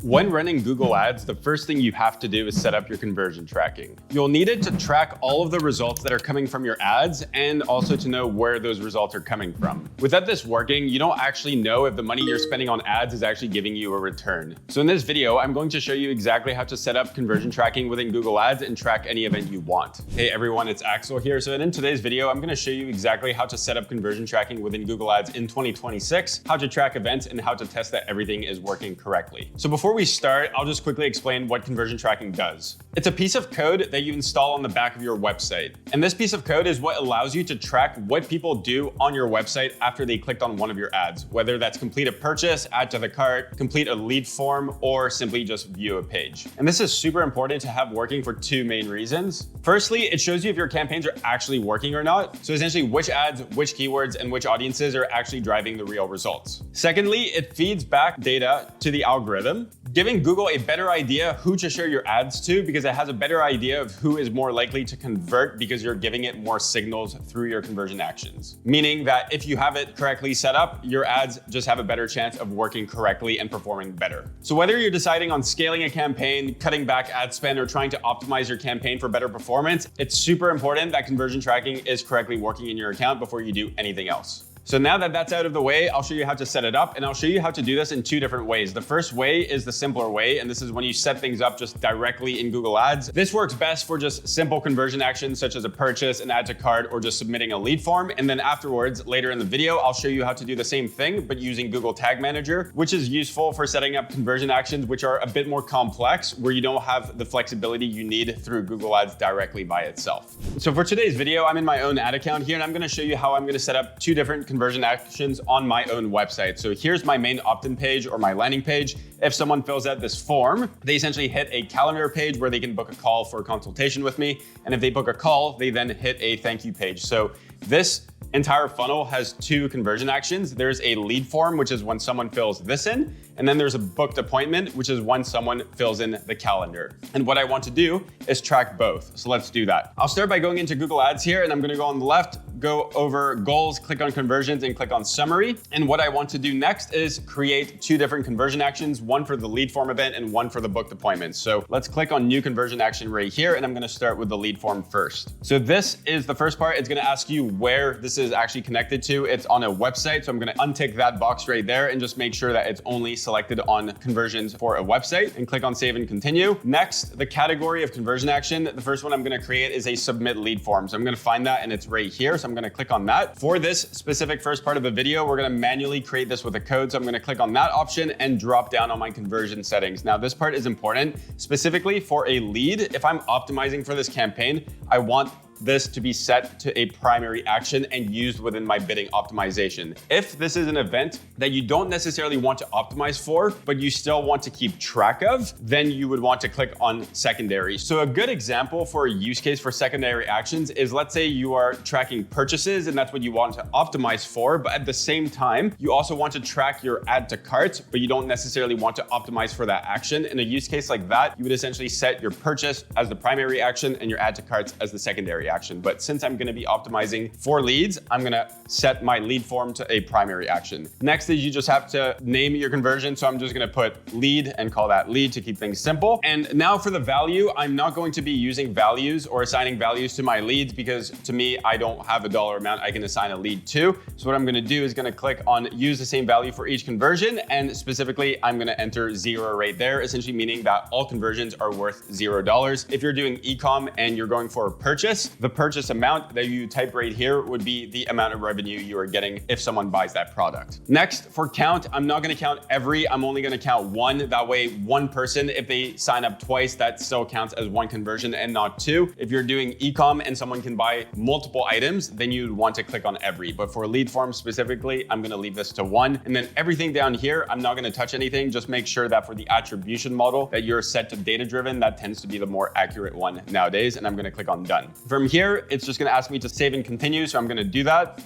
When running Google Ads, the first thing you have to do is set up your conversion tracking. You'll need it to track all of the results that are coming from your ads and also to know where those results are coming from. Without this working, you don't actually know if the money you're spending on ads is actually giving you a return. So in this video, I'm going to show you exactly how to set up conversion tracking within Google Ads and track any event you want. Hey everyone, it's Axel here. So in today's video, I'm going to show you exactly how to set up conversion tracking within Google Ads in 2026, how to track events, and how to test that everything is working correctly. So before we start, I'll just quickly explain what conversion tracking does. It's a piece of code that you install on the back of your website. And this piece of code is what allows you to track what people do on your website after they clicked on one of your ads, whether that's complete a purchase, add to the cart, complete a lead form, or simply just view a page. And this is super important to have working for two main reasons. Firstly, it shows you if your campaigns are actually working or not. So essentially which ads, which keywords, and which audiences are actually driving the real results. Secondly, it feeds back data to the algorithm, giving Google a better idea who to show your ads to because it has a better idea of who is more likely to convert because you're giving it more signals through your conversion actions. Meaning that if you have it correctly set up, your ads just have a better chance of working correctly and performing better. So whether you're deciding on scaling a campaign, cutting back ad spend, or trying to optimize your campaign for better performance, it's super important that conversion tracking is correctly working in your account before you do anything else. So now that that's out of the way, I'll show you how to set it up, and I'll show you how to do this in two different ways. The first way is the simpler way, and this is when you set things up just directly in Google Ads. This works best for just simple conversion actions such as a purchase, an add to cart, or just submitting a lead form. And then afterwards, later in the video, I'll show you how to do the same thing, but using Google Tag Manager, which is useful for setting up conversion actions, which are a bit more complex, where you don't have the flexibility you need through Google Ads directly by itself. So for today's video, I'm in my own ad account here, and I'm gonna show you how I'm gonna set up two different conversion actions on my own website. So here's my main opt-in page or my landing page. If someone fills out this form, they essentially hit a calendar page where they can book a call for a consultation with me. And if they book a call, they then hit a thank you page. So this entire funnel has two conversion actions. There's a lead form, which is when someone fills this in, and then there's a booked appointment, which is when someone fills in the calendar. And what I want to do is track both. So let's do that. I'll start by going into Google Ads here, and I'm gonna go on the left, go over goals, click on conversions, and click on summary. And what I want to do next is create two different conversion actions, one for the lead form event and one for the booked appointment. So let's click on new conversion action right here, and I'm gonna start with the lead form first. So this is the first part. It's gonna ask you where this is actually connected to. It's on a website. So I'm gonna untick that box right there and just make sure that it's only selected on conversions for a website and click on save and continue. Next, the category of conversion action. The first one I'm gonna create is a submit lead form. So I'm gonna find that and it's right here. So I'm gonna click on that. For this specific first part of the video, we're gonna manually create this with a code. So I'm gonna click on that option and drop down on my conversion settings. Now this part is important, specifically for a lead. If I'm optimizing for this campaign, I want this to be set to a primary action and used within my bidding optimization. If this is an event that you don't necessarily want to optimize for, but you still want to keep track of, then you would want to click on secondary. So a good example for a use case for secondary actions is, let's say you are tracking purchases and that's what you want to optimize for, but at the same time, you also want to track your add to cart, but you don't necessarily want to optimize for that action. In a use case like that, you would essentially set your purchase as the primary action and your add to carts as the secondary action. But since I'm gonna be optimizing for leads, I'm gonna set my lead form to a primary action. Next is you just have to name your conversion. So I'm just gonna put lead and call that lead to keep things simple. And now for the value, I'm not going to be using values or assigning values to my leads because to me, I don't have a dollar amount I can assign a lead to. So what I'm gonna do is gonna click on use the same value for each conversion. And specifically, I'm gonna enter 0 right there, essentially meaning that all conversions are worth $0. If you're doing e-com and you're going for a purchase, the purchase amount that you type right here would be the amount of revenue you are getting if someone buys that product. Next, for count, I'm not gonna count every, I'm only gonna count one. That way, one person, if they sign up twice, that still counts as one conversion and not two. If you're doing e-com and someone can buy multiple items, then you'd want to click on every. But for lead form specifically, I'm gonna leave this to 1. And then everything down here, I'm not gonna touch anything. Just make sure that for the attribution model that you're set to data-driven, that tends to be the more accurate one nowadays. And I'm gonna click on done. From here, it's just gonna ask me to save and continue. So I'm gonna do that.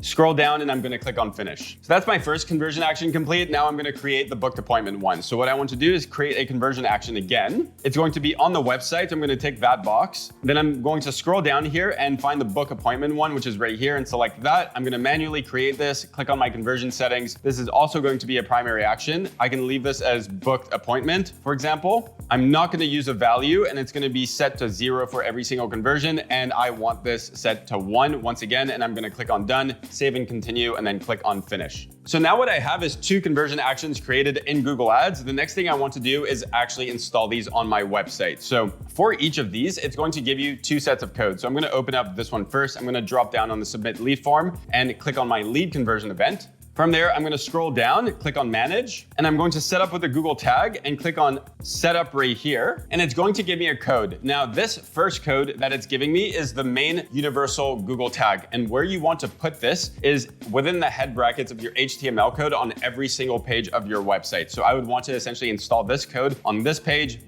scroll down, and I'm gonna click on finish. So that's my first conversion action complete. Now I'm gonna create the booked appointment one. So what I want to do is create a conversion action again. It's going to be on the website. I'm gonna tick that box. Then I'm going to scroll down here and find the book appointment one, which is right here, and select that. I'm gonna manually create this, click on my conversion settings. This is also going to be a primary action. I can leave this as booked appointment, for example. I'm not gonna use a value, and it's gonna be set to 0 for every single conversion, and I want this set to 1 once again, and I'm gonna click on done, save and continue, and then click on finish. So now what I have is 2 conversion actions created in Google Ads. The next thing I want to do is actually install these on my website. So for each of these, it's going to give you 2 sets of code. So I'm gonna open up this one first. I'm gonna drop down on the submit lead form and click on my lead conversion event. From there, I'm gonna scroll down, click on manage, and I'm going to set up with a Google tag and click on setup right here. And it's going to give me a code. Now, this first code that it's giving me is the main universal Google tag. And where you want to put this is within the head brackets of your HTML code on every single page of your website. So I would want to essentially install this code on this page,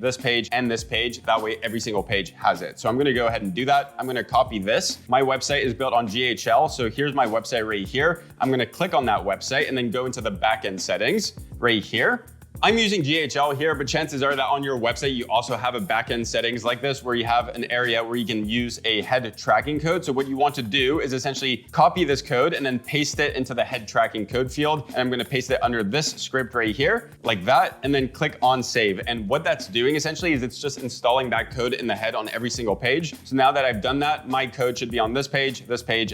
and this page. That way, every single page has it. So I'm gonna go ahead and do that. I'm gonna copy this. My website is built on GHL. So here's my website right here. I'm gonna click on that website and then go into the backend settings right here. I'm using GHL here, but chances are that on your website, you also have a backend settings like this where you have an area where you can use a head tracking code. So what you want to do is essentially copy this code and then paste it into the head tracking code field. And I'm gonna paste it under this script right here, like that, and then click on save. And what that's doing essentially is it's just installing that code in the head on every single page. So now that I've done that, my code should be on this page,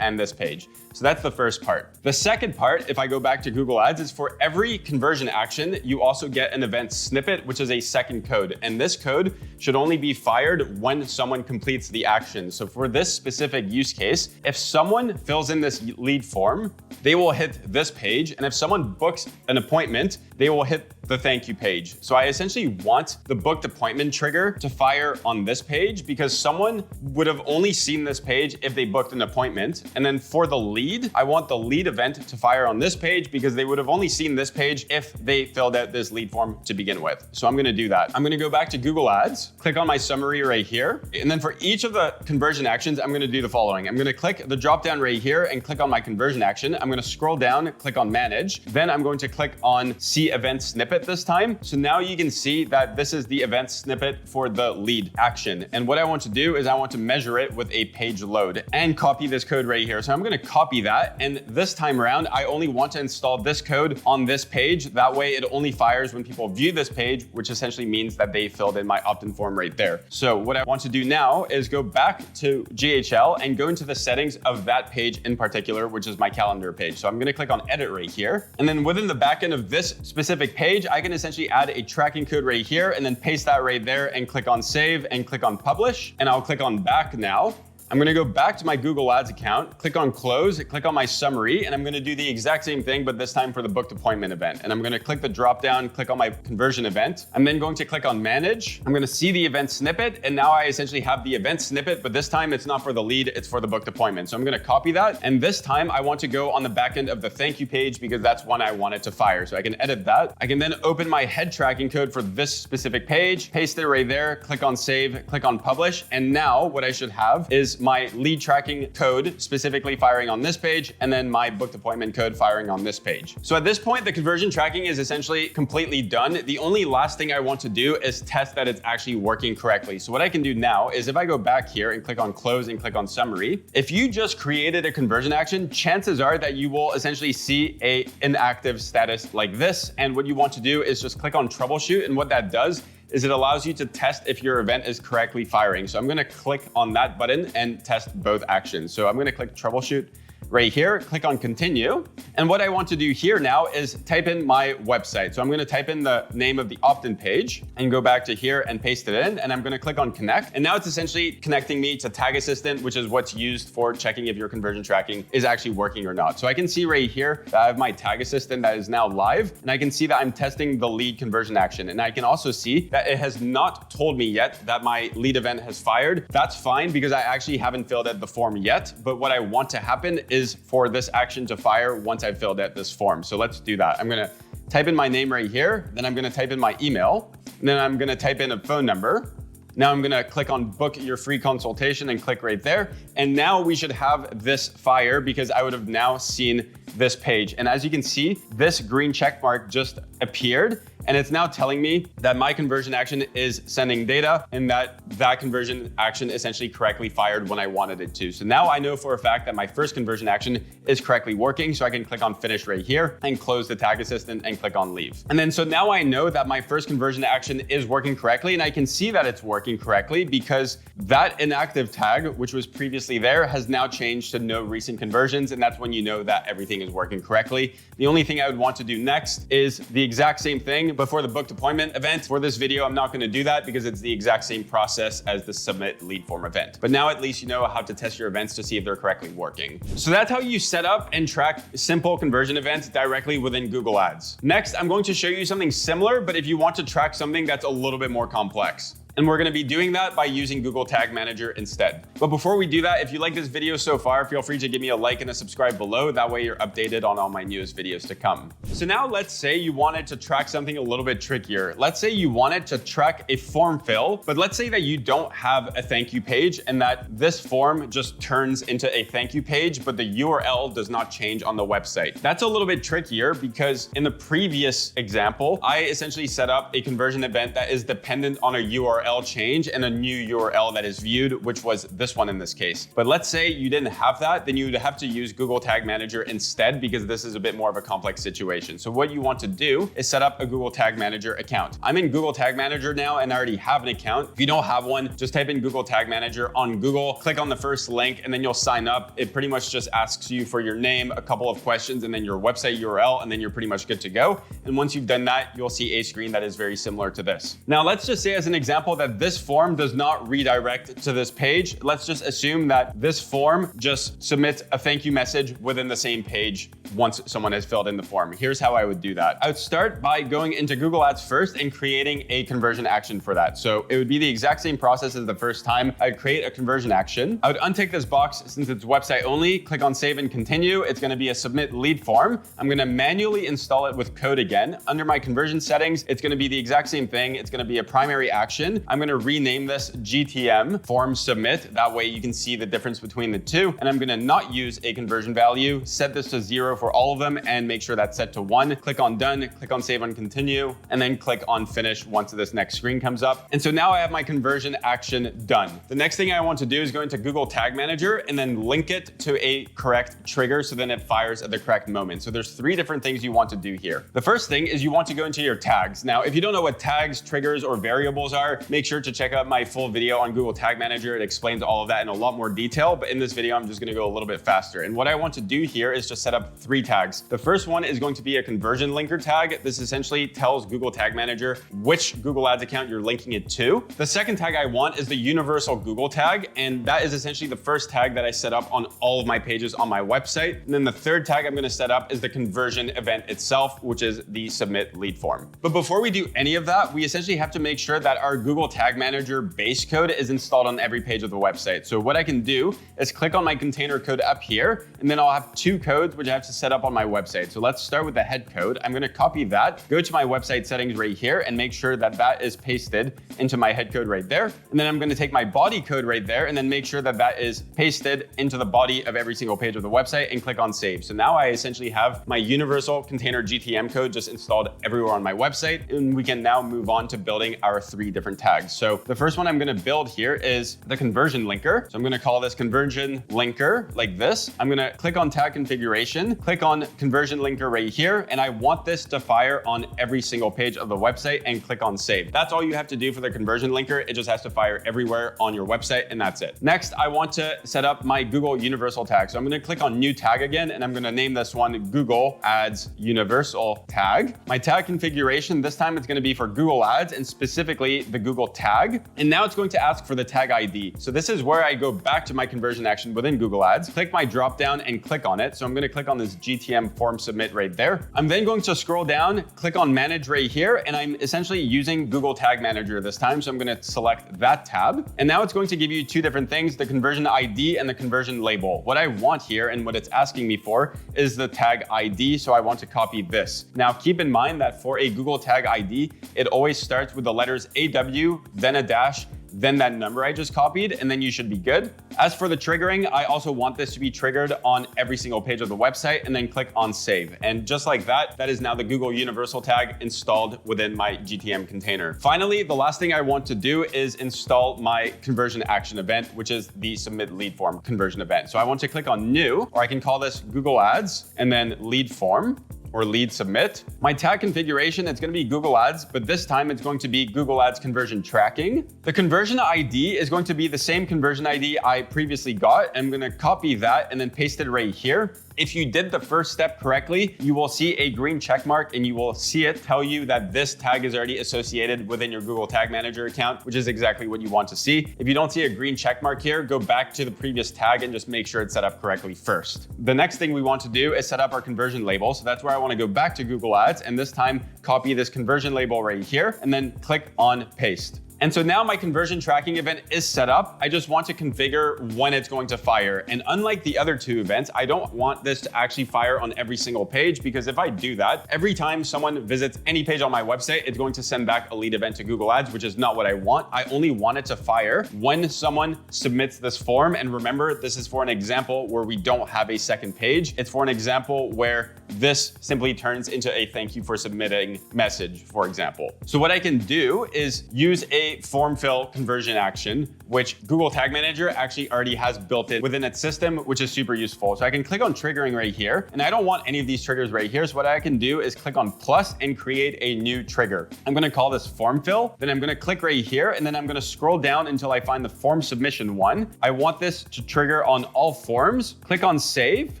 and this page. So that's the first part. The second part, if I go back to Google Ads, is for every conversion action, you also get an event snippet, which is a second code. And this code should only be fired when someone completes the action. So for this specific use case, if someone fills in this lead form, they will hit this page. And if someone books an appointment, they will hit the thank you page. So I essentially want the booked appointment trigger to fire on this page because someone would have only seen this page if they booked an appointment. And then for the lead, I want the lead event to fire on this page because they would have only seen this page if they filled out this lead form to begin with. So I'm gonna do that. I'm gonna go back to Google Ads, click on my summary right here. And then for each of the conversion actions, I'm gonna do the following. I'm gonna click the drop down right here and click on my conversion action. I'm gonna scroll down, click on manage. Then I'm going to click on see event snippet this time. So now you can see that this is the event snippet for the lead action. And what I want to do is I want to measure it with a page load and copy this code right here. So I'm gonna copy that. And this time around, I only want to install this code on this page. That way it only fires when people view this page, which essentially means that they filled in my opt-in form right there. So what I want to do now is go back to GHL and go into the settings of that page in particular, which is my calendar page. So I'm gonna click on edit right here. And then within the backend of this specific page, I can essentially add a tracking code right here and then paste that right there and click on save and click on publish. And I'll click on back now. I'm gonna go back to my Google Ads account, click on close, click on my summary, and I'm gonna do the exact same thing, but this time for the booked appointment event. And I'm gonna click the drop down, click on my conversion event. I'm then going to click on manage. I'm gonna see the event snippet, and now I essentially have the event snippet, but this time it's not for the lead, it's for the booked appointment. So I'm gonna copy that, and this time I want to go on the back end of the thank you page because that's one I want it to fire. So I can edit that. I can then open my head tracking code for this specific page, paste it right there, click on save, click on publish, and now what I should have is my lead tracking code specifically firing on this page, and then my booked appointment code firing on this page. So at this point, the conversion tracking is essentially completely done. The only last thing I want to do is test that it's actually working correctly. So what I can do now is if I go back here and click on close and click on summary, if you just created a conversion action, chances are that you will essentially see a inactive status like this. And what you want to do is just click on troubleshoot. And what that does is it allows you to test if your event is correctly firing. So I'm gonna click on that button and test both actions. So I'm gonna click troubleshoot right here, click on continue. And what I want to do here now is type in my website. So I'm gonna type in the name of the opt-in page and go back to here and paste it in. And I'm gonna click on connect. And now it's essentially connecting me to Tag Assistant, which is what's used for checking if your conversion tracking is actually working or not. So I can see right here that I have my Tag Assistant that is now live. And I can see that I'm testing the lead conversion action. And I can also see that it has not told me yet that my lead event has fired. That's fine because I actually haven't filled out the form yet. But what I want to happen is for this action to fire once I've filled out this form. So let's do that. I'm gonna type in my name right here, then I'm gonna type in my email, and then I'm gonna type in a phone number, Now I'm gonna click on book your free consultation and click right there. And now we should have this fire because I would have now seen this page. And as you can see, this green check mark just appeared and it's now telling me that my conversion action is sending data and that conversion action essentially correctly fired when I wanted it to. So now I know for a fact that my first conversion action is correctly working. So I can click on finish right here and close the tag assistant and click on leave. And then so now I know that my first conversion action is working correctly and I can see that it's working correctly because that inactive tag, which was previously there, has now changed to no recent conversions. And that's when you know that everything is working correctly. The only thing I would want to do next is the exact same thing before the book deployment event. For this video, I'm not going to do that because it's the exact same process as the submit lead form event. But now at least you know how to test your events to see if they're correctly working. So that's how you set up and track simple conversion events directly within Google Ads. Next, I'm going to show you something similar, but if you want to track something that's a little bit more complex. And we're gonna be doing that by using Google Tag Manager instead. But before we do that, if you like this video so far, feel free to give me a like and a subscribe below. That way you're updated on all my newest videos to come. So now let's say you wanted to track something a little bit trickier. Let's say you wanted to track a form fill, but let's say that you don't have a thank you page and that this form just turns into a thank you page, but the URL does not change on the website. That's a little bit trickier because in the previous example, I essentially set up a conversion event that is dependent on a URL change and a new URL that is viewed, which was this one in this case. But let's say you didn't have that, then you would have to use Google Tag Manager instead because this is a bit more of a complex situation. So what you want to do is set up a Google Tag Manager account. I'm in Google Tag Manager now and I already have an account. If you don't have one, just type in Google Tag Manager on Google, click on the first link, and then you'll sign up. It pretty much just asks you for your name, a couple of questions, and then your website URL, and then you're pretty much good to go. And once you've done that, you'll see a screen that is very similar to this. Now, let's just say as an example that this form does not redirect to this page. Let's just assume that this form just submits a thank you message within the same page once someone has filled in the form. Here's how I would do that. I would start by going into Google Ads first and creating a conversion action for that. So it would be the exact same process as the first time. I'd create a conversion action. I would untick this box since it's website only, click on save and continue. It's gonna be a submit lead form. I'm gonna manually install it with code again. Under my conversion settings, it's gonna be the exact same thing. It's gonna be a primary action. I'm gonna rename this GTM form submit. That way you can see the difference between the two. And I'm gonna not use a conversion value, set this to 0 for all of them and make sure that's set to 1. Click on done, click on save and continue, and then click on finish once this next screen comes up. And so now I have my conversion action done. The next thing I want to do is go into Google Tag Manager and then link it to a correct trigger so then it fires at the correct moment. So there's 3 different things you want to do here. The first thing is you want to go into your tags. Now, if you don't know what tags, triggers, or variables are, make sure to check out my full video on Google Tag Manager. It explains all of that in a lot more detail, but in this video, I'm just gonna go a little bit faster. And what I want to do here is just set up 3 tags. The first one is going to be a conversion linker tag. This essentially tells Google Tag Manager which Google Ads account you're linking it to. The second tag I want is the universal Google tag, and that is essentially the first tag that I set up on all of my pages on my website. And then the third tag I'm gonna set up is the conversion event itself, which is the submit lead form. But before we do any of that, we essentially have to make sure that our Google Tag Manager base code is installed on every page of the website. So what I can do is click on my container code up here, and then I'll have 2 codes which I have to set up on my website. So let's start with the head code. I'm gonna copy that, go to my website settings right here, and make sure that that is pasted into my head code right there. And then I'm gonna take my body code right there, and then make sure that that is pasted into the body of every single page of the website, and click on save. So now I essentially have my universal container GTM code just installed everywhere on my website, and we can now move on to building our 3 different tags. So the first one I'm gonna build here is the conversion linker. So I'm gonna call this conversion linker like this. I'm gonna click on tag configuration, click on conversion linker right here, and I want this to fire on every single page of the website, and click on save. That's all you have to do for the conversion linker. It just has to fire everywhere on your website, and that's it. Next, I want to set up my Google universal tag. So I'm gonna click on new tag again, and I'm gonna name this one Google Ads Universal Tag. My tag configuration, this time it's gonna be for Google Ads and specifically the Google tag. And now it's going to ask for the tag ID. So this is where I go back to my conversion action within Google Ads, click my drop down and click on it. So I'm gonna click on this GTM form submit right there. I'm then going to scroll down, click on manage right here, and I'm essentially using Google Tag Manager this time. So I'm gonna select that tab. And now it's going to give you 2 different things, the conversion ID and the conversion label. What I want here and what it's asking me for is the tag ID. So I want to copy this. Now keep in mind that for a Google Tag ID, it always starts with the letters AW, then a dash, then that number I just copied, and then you should be good. As for the triggering, I also want this to be triggered on every single page of the website, and then click on save. And just like that, that is now the Google Universal tag installed within my GTM container. Finally, the last thing I want to do is install my conversion action event, which is the submit lead form conversion event. So I want to click on new, or I can call this Google Ads, and then lead form, or lead submit. My tag configuration, it's gonna be Google Ads, but this time it's going to be Google Ads conversion tracking. The conversion ID is going to be the same conversion ID I previously got. I'm gonna copy that and then paste it right here. If you did the first step correctly, you will see a green check mark and you will see it tell you that this tag is already associated within your Google Tag Manager account, which is exactly what you want to see. If you don't see a green check mark here, go back to the previous tag and just make sure it's set up correctly first. The next thing we want to do is set up our conversion label. So that's where I want to go back to Google Ads and this time copy this conversion label right here and then click on paste. And so now my conversion tracking event is set up. I just want to configure when it's going to fire. And unlike the other two events, I don't want this to actually fire on every single page, because if I do that, every time someone visits any page on my website, it's going to send back a lead event to Google Ads, which is not what I want. I only want it to fire when someone submits this form. And remember, this is for an example where we don't have a second page. It's for an example where this simply turns into a thank you for submitting message, for example. So what I can do is use a form fill conversion action, which Google Tag Manager actually already has built in within its system, which is super useful. So I can click on triggering right here, and I don't want any of these triggers right here. So what I can do is click on plus and create a new trigger. I'm gonna call this form fill. Then I'm gonna click right here, and then I'm gonna scroll down until I find the form submission one. I want this to trigger on all forms. Click on save.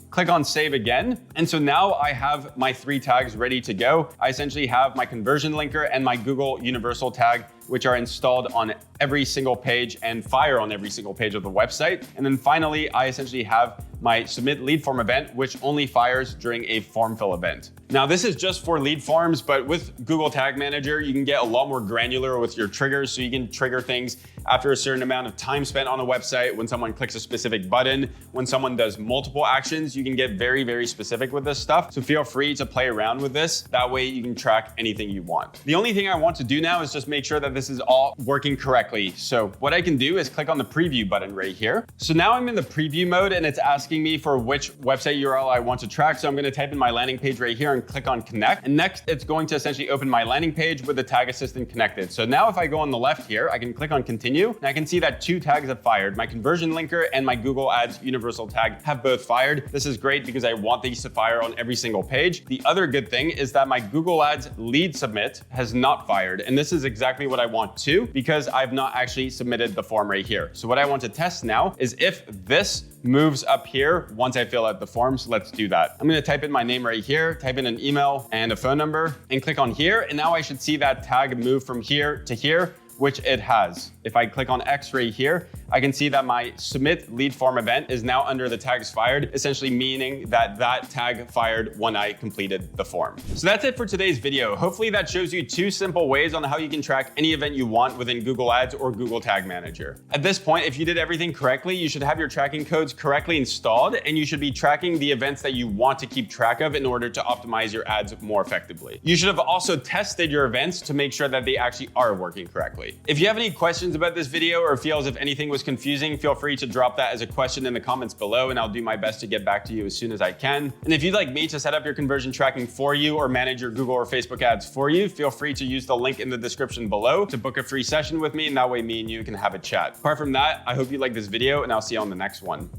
Click on save again. And so now I have my 3 tags ready to go. I essentially have my conversion linker and my Google Universal tag, which are installed on every single page and fire on every single page of the website. And then finally, I essentially have my submit lead form event, which only fires during a form fill event. Now, this is just for lead forms, but with Google Tag Manager, you can get a lot more granular with your triggers. So you can trigger things after a certain amount of time spent on a website, when someone clicks a specific button, when someone does multiple actions. You can get very, very specific with this stuff. So feel free to play around with this. That way you can track anything you want. The only thing I want to do now is just make sure that this is all working correctly. So what I can do is click on the preview button right here. So now I'm in the preview mode and it's asking me for which website URL I want to track. So I'm going to type in my landing page right here and click on connect. And next it's going to essentially open my landing page with the tag assistant connected. So now if I go on the left here, I can click on continue and I can see that 2 tags have fired. My conversion linker and my Google Ads Universal tag have both fired. This is great because I want these to fire on every single page. The other good thing is that my Google Ads lead submit has not fired. And this is exactly what I want to, because I've not actually submitted the form right here. So what I want to test now is if this moves up here once I fill out the forms. Let's do that. I'm going to type in my name right here, type in an email and a phone number, and click on here. And now I should see that tag move from here to here, which it has. If I click on X right here, I can see that my submit lead form event is now under the tags fired, essentially meaning that that tag fired when I completed the form. So that's it for today's video. Hopefully that shows you 2 simple ways on how you can track any event you want within Google Ads or Google Tag Manager. At this point, if you did everything correctly, you should have your tracking codes correctly installed, and you should be tracking the events that you want to keep track of in order to optimize your ads more effectively. You should have also tested your events to make sure that they actually are working correctly. If you have any questions about this video or feel as if anything was confusing, feel free to drop that as a question in the comments below, and I'll do my best to get back to you as soon as I can. And if you'd like me to set up your conversion tracking for you or manage your Google or Facebook ads for you, feel free to use the link in the description below to book a free session with me, and that way me and you can have a chat. Apart from that, I hope you like this video, and I'll see you on the next one.